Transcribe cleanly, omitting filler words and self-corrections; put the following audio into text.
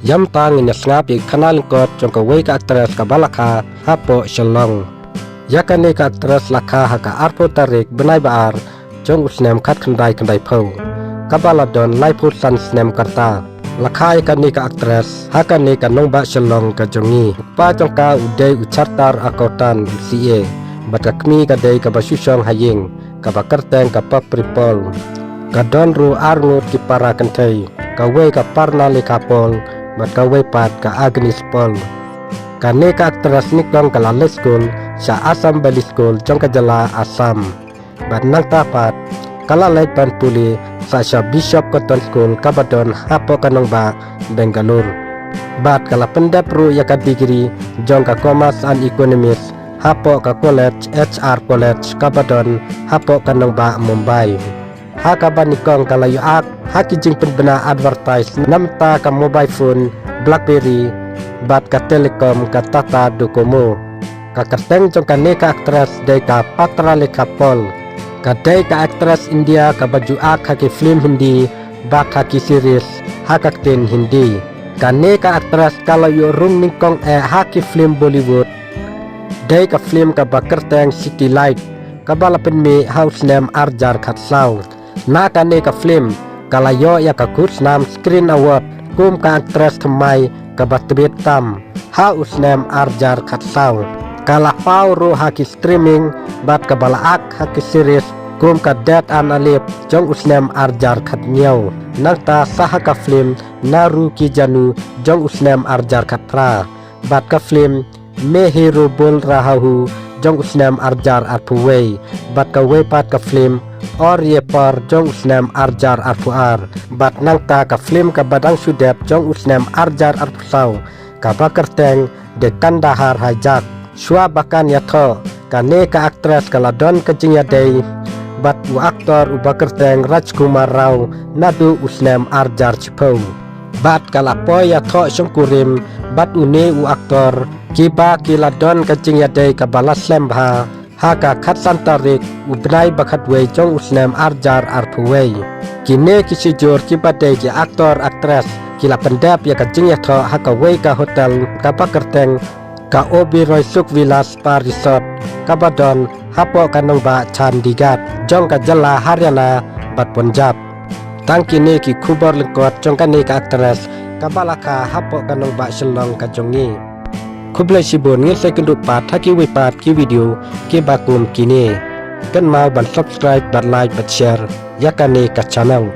yam tang in snap ik kanal kot jong ka wei ka actress ka balaka hapo shalong yakane ka actress lakha ha ka arpo tarik benai baar jong usnem khat khandai phau kabaladon laipu san snem karta lakhai ka ni ka actress hakane ka nong ba shalong ka jongi pa jong ka udai uchartar akotan ca batakmi ka dei ka basushong haying ka bakarteng ka papripol ka don ru arngut ki para kantai ka wei ka parna lekapol bat ka wei pat ka agnis pol ka ne ka actress nikdong ka lale school sa Assam Valley School jong ka jala Assam bat nang tapat kala lai pan puli sa Bishop Cotton School kabadon hapo kanong ba Bangalore bat kala pendap ru ya ka degree jong ka Commerce and Economics hapo ka college HR college kabadon hapo kanong ba Mumbai haka banikong kalayo ak hakijing penbena advertise namta ka mobile phone BlackBerry bat ka Telecom ka Tata Docomo ka kateng jong ka ne ka actress day ka Patra Lekapol kadai ka actress India ka baju ak haki film Hindi bat haki series hakakten Hindi kane ka actress kalayo rum ningkong haki film Bollywood dai ka film ka bakerteng City Light kabalapen me house name Arjar Khatsau na kane ka film kalayo ya ka kurs nam Screen Award kum ka actress thamai ka batbet tam house name Arjar Khatsau kala pauro haki streaming bat ka balaak haki series kum ka Dead and Alive jong usnem Arjar Khatnyau nangta saha ka film Naru Ki Janu jong usnem Arjar Khatra bat ka film Me Hero Bol Rahahu jong usnem Arjar Arpuwei bat ka wei pat ka film Or Ye Par jong usnem Arjar Arpuar bat nangta ka film ka Badang Sudep jong usnem Arjar Arpusau ka bakerteng de Kandahar Hajak Shua bakan yatho kane ka actress kaladon kajing yadei bat u aktor u bakerteng Rajkumar Rao nadu usnem Arjar Chipau bat kalapo yatho syungkurim bat une u aktor kiba kiladon kajing yadei ka balas lembha haka khatsan tarik u benai bakat wei jong usnem Arjar Arpuwei kine kisijur kibadei ki aktor actress kila pendap ya kajing yatho haka wei ka hotel ka bakerteng ka Oberoi Suk Villas Spa Resort kabadon hapo kanong ba Chandigarh jong ka jala Haryana bat Punjab tangkini ki khubor lengkot jong kane ka actress kabalaka hapo kanong ba Shillong ka jongi khublai sibon ngin sai kenduk pat haki wipat ki video ki bakum kini kan mau ban subscribe bat like bat share yakane ka channel